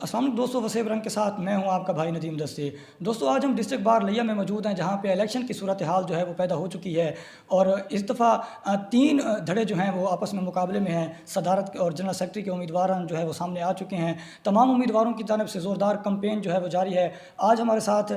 السلام علیکم دوستوں، وسیع رنگ کے ساتھ میں ہوں آپ کا بھائی ندیم دستی۔ دوستوں آج ہم ڈسٹرکٹ بار لیا میں موجود ہیں، جہاں پہ الیکشن کی صورتحال جو ہے وہ پیدا ہو چکی ہے، اور اس دفعہ 3 دھڑے جو ہیں وہ آپس میں مقابلے میں ہیں۔ صدارت اور جنرل سیکرٹری کے امیدوار جو ہے وہ سامنے آ چکے ہیں۔ تمام امیدواروں کی جانب سے زوردار کمپین جو ہے وہ جاری ہے۔ آج ہمارے ساتھ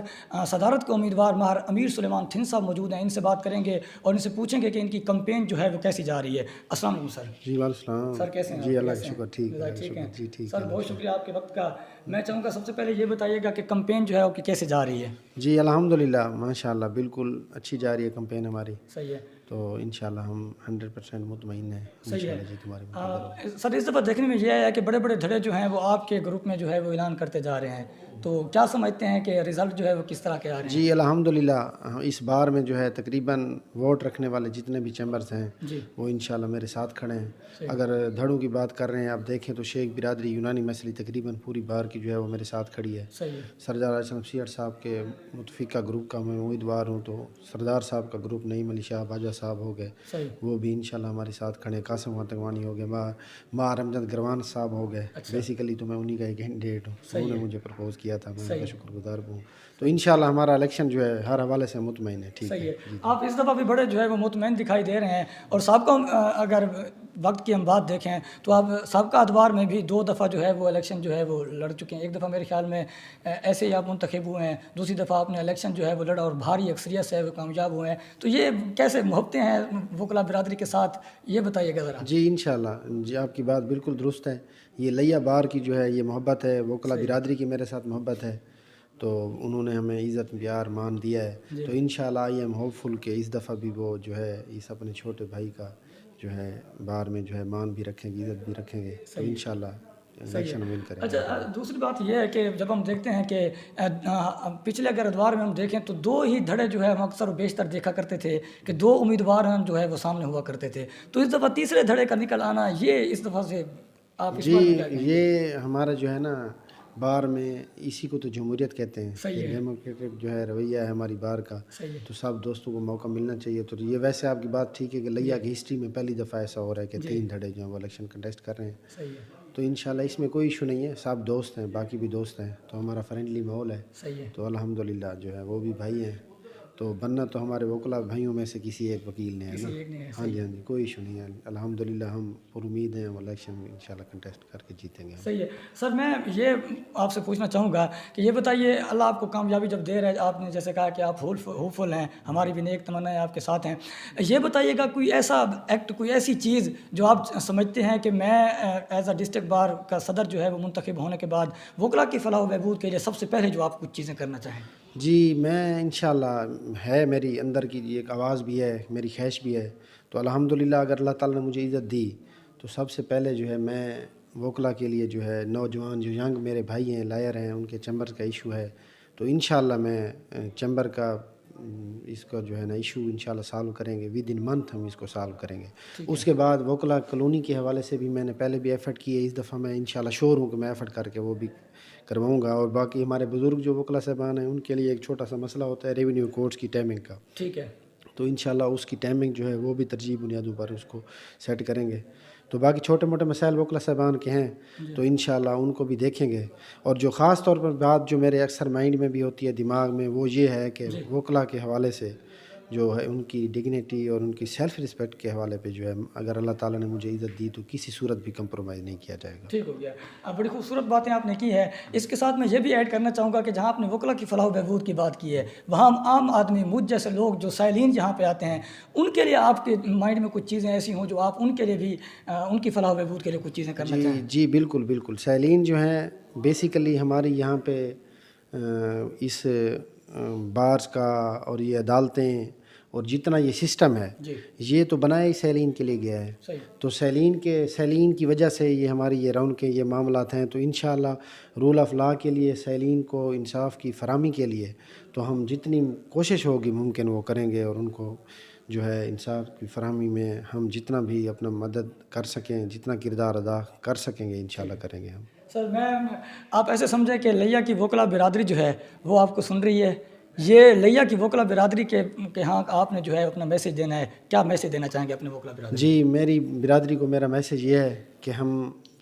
صدارت کے امیدوار ماہر امیر سلیمان تھن صاحب موجود ہیں، ان سے بات کریں گے اور ان سے پوچھیں گے کہ ان کی کمپین جو ہے وہ کیسی جا رہی ہے۔ السلام علیکم سر۔ جی وعلیکم السلام سر کیسے ہیں؟ جی اللہ کا شکر، ٹھیک ہیں جی ٹھیک سر، بہت شکریہ آپ کے وقت کا۔ میں چاہوں گا سب سے پہلے یہ بتائیے گا کہ کمپین جو ہے وہ کیسے جا رہی ہے؟ جی الحمدللہ ماشاء اللہ بالکل اچھی جا رہی ہے کمپین ہماری، صحیح ہے، تو انشاءاللہ ہم 100% مطمئن ہیں صحیح ہے۔ جی تمہاری سر اس دفعہ دیکھنے میں یہ ہے کہ بڑے بڑے دھڑے جو ہیں وہ آپ کے گروپ میں جو ہے وہ اعلان کرتے جا رہے ہیں، تو کیا سمجھتے ہیں کہ رزلٹ جو ہے وہ کس طرح کے آ رہے ہیں؟ جی الحمدللہ اس بار میں جو ہے تقریباً ووٹ رکھنے والے جتنے بھی چیمبرز ہیں جی وہ انشاءاللہ میرے ساتھ کھڑے ہیں۔ اگر دھڑوں کی بات کر رہے ہیں آپ دیکھیں تو شیخ برادری یونانی مسئلہ تقریباً پوری بار کی جو ہے وہ میرے ساتھ کھڑی ہے۔ صحیح ہے، سردار اسلم سیٹ صاحب کے متفقہ گروپ کا میں امیدوار ہوں، تو سردار صاحب کا گروپ نعیم علی شاہ باجا صاحب ہو گئے، صحیح، وہ بھی انشاءاللہ ہمارے ساتھ کھڑے ہیں۔ قاسم وانتگوانی ہو گئے، ماں رمجد گروان صاحب ہو گئے۔ بیسیکلی تو میں انہی کا ایک کینڈیڈیٹ ہوں، انہوں نے مجھے پرپوز کیا تھا، میں ان کا شکر گزار ہوں۔ تو انشاءاللہ ہمارا الیکشن جو ہے ہر حوالے سے مطمئن ہے، ٹھیک صحیح ہے۔ ہے۔ آپ اس دفعہ بھی بڑے جو ہے وہ مطمئن دکھائی دے رہے ہیں، اور سابقہ اگر وقت کی ہم بات دیکھیں تو آپ سابقہ ادوار میں بھی 2 دفعہ جو ہے وہ الیکشن جو ہے وہ لڑ چکے ہیں۔ ایک دفعہ میرے خیال میں ایسے ہی آپ منتخب ہوئے ہیں، دوسری دفعہ آپ نے الیکشن جو ہے وہ لڑا اور بھاری اکثریت سے وہ کامیاب ہوئے ہیں۔ تو یہ کیسے محبتیں ہیں وکلا برادری کے ساتھ، یہ بتائیے گا ذرا۔ جی انشاءاللہ، جی آپ کی بات بالکل درست ہے۔ یہ لیا بار کی جو ہے یہ محبت ہے، وکلا برادری کی میرے ساتھ محبت ہے، تو انہوں نے ہمیں عزت پیار مان دیا ہے، تو انشاءاللہ آئی ایم ہوپ فل کہ اس دفعہ بھی وہ جو ہے اس اپنے چھوٹے بھائی کا جو ہے بار میں جو ہے مان بھی رکھیں گے، عزت بھی رکھیں گے، تو انشاءاللہ الیکشن ون کریں گے۔ اچھا، دوسری بات یہ ہے کہ جب ہم دیکھتے ہیں کہ پچھلے اگر ادوار میں ہم دیکھیں تو 2 ہی دھڑے جو ہے ہم اکثر و بیشتر دیکھا کرتے تھے کہ 2 امیدوار ہم جو ہے وہ سامنے ہوا کرتے تھے، تو اس دفعہ تیسرے دھڑے کا نکل آنا، یہ اس دفعہ سے آپ اس بار میں کیا کہیں گے؟ یہ ہمارا جو ہے نا بار میں اسی کو تو جمہوریت کہتے ہیں، صحیح ہے، ڈیموکریٹک جو ہے رویہ ہے ہماری بار کا، صحیح ہے، تو سب دوستوں کو موقع ملنا چاہیے۔ تو یہ ویسے آپ کی بات ٹھیک ہے کہ لیا کی ہسٹری میں پہلی دفعہ ایسا ہو رہا ہے کہ 3 دھڑے جو ہیں وہ الیکشن کنٹیسٹ کر رہے ہیں، صحیح ہے، تو انشاءاللہ اس میں کوئی ایشو نہیں ہے، سب دوست ہیں، باقی بھی دوست ہیں، تو ہمارا فرینڈلی ماحول ہے، صحیح ہے، تو الحمدللہ جو ہے وہ بھی بھائی ہیں، تو بننا تو ہمارے وکلا بھائیوں میں سے کسی ایک وکیل نے ہے نا۔ ایک نہیں ہے، ہاں جی ہاں جی، کوئی ایشو نہیں ہے، الحمدللہ ہم پر امید ہیں، الیکشن میں انشاءاللہ کنٹیسٹ کر کے جیتیں گے ہم۔ صحیح ہے۔ سر میں یہ آپ سے پوچھنا چاہوں گا کہ یہ بتائیے، اللہ آپ کو کامیابی جب دے رہا ہے، آپ نے جیسے کہا کہ آپ ہوپ فل ہیں، ہماری بھی نیک تمنائیں آپ کے ساتھ ہیں، یہ بتائیے گا کوئی ایسا ایکٹ، کوئی ایسی چیز جو آپ سمجھتے ہیں کہ میں ایز اے ڈسٹرکٹ بار کا صدر جو ہے وہ منتخب ہونے کے بعد وکلا کی فلاح و بہبود کے لیے سب سے پہلے جو آپ کچھ چیزیں کرنا چاہیں؟ جی میں انشاءاللہ ہے، میری اندر کی ایک آواز بھی ہے، میری خواہش بھی ہے، تو الحمدللہ اگر اللہ تعالیٰ نے مجھے عزت دی تو سب سے پہلے جو ہے میں وکلا کے لیے جو ہے نوجوان جو ینگ میرے بھائی ہیں، لائر ہیں، ان کے چیمبر کا ایشو ہے، تو انشاءاللہ میں چیمبر کا اس کا جو ہے نا ایشو انشاءاللہ سالو کریں گے، ود ان منتھ ہم اس کو سالو کریں گے۔ اس کے بعد وکلا کالونی کے حوالے سے بھی میں نے پہلے بھی ایفرٹ کیے، اس دفعہ میں انشاءاللہ شور ہوں کہ میں ایفرٹ کر کے وہ بھی کرواؤں گا، اور باقی ہمارے بزرگ جو وکلا صاحبان ہیں ان کے لیے ایک چھوٹا سا مسئلہ ہوتا ہے ریونیو کورٹس کی ٹائمنگ کا، ٹھیک ہے، تو انشاءاللہ اس کی ٹائمنگ جو ہے وہ بھی ترجیح بنیادوں پر اس کو سیٹ کریں گے۔ تو باقی چھوٹے موٹے مسائل وکلا صاحبان کے ہیں تو انشاءاللہ ان کو بھی دیکھیں گے، اور جو خاص طور پر بات جو میرے اکثر مائنڈ میں بھی ہوتی ہے، دماغ میں، وہ یہ ہے کہ وکلا کے حوالے سے جو ہے ان کی ڈگنیٹی اور ان کی سیلف رسپیکٹ کے حوالے پہ جو ہے اگر اللہ تعالیٰ نے مجھے عزت دی تو کسی صورت بھی کمپرومائز نہیں کیا جائے گا۔ ٹھیک ہو گیا، بڑی خوبصورت باتیں آپ نے کی ہے۔ اس کے ساتھ میں یہ بھی ایڈ کرنا چاہوں گا کہ جہاں آپ نے وکلا کی فلاح و بہبود کی بات کی ہے، وہاں عام آدمی، مجھ جیسے لوگ جو سائلین جہاں پہ آتے ہیں، ان کے لیے آپ کے مائنڈ میں کچھ چیزیں ایسی ہوں جو آپ ان کے لیے بھی ان کی فلاح و بہبود کے لیے کچھ چیزیں کرنا چاہیں؟ جی بالکل بالکل، سائلین جو ہیں بیسیکلی ہماری یہاں پہ اس بارز کا اور یہ عدالتیں اور جتنا یہ سسٹم ہے یہ تو بنایا ہی سیلین کے لیے گیا ہے، تو سیلین کی وجہ سے یہ ہماری یہ رونقیں، یہ معاملات ہیں، تو انشاءاللہ رول آف لا کے لیے، سیلین کو انصاف کی فراہمی کے لیے تو ہم جتنی کوشش ہوگی ممکن وہ کریں گے، اور ان کو جو ہے انصاف کی فراہمی میں ہم جتنا بھی اپنا مدد کر سکیں، جتنا کردار ادا کر سکیں گے انشاءاللہ کریں گے ہم۔ سر میں آپ ایسے سمجھیں کہ لیا کی وکلا برادری جو ہے وہ آپ کو سن رہی ہے، یہ لیا کی وکلا برادری کے ہاں آپ نے جو ہے اپنا میسیج دینا ہے، کیا میسیج دینا چاہیں گے اپنے وکلا برادری؟ جی میری برادری کو میرا میسیج یہ ہے کہ ہم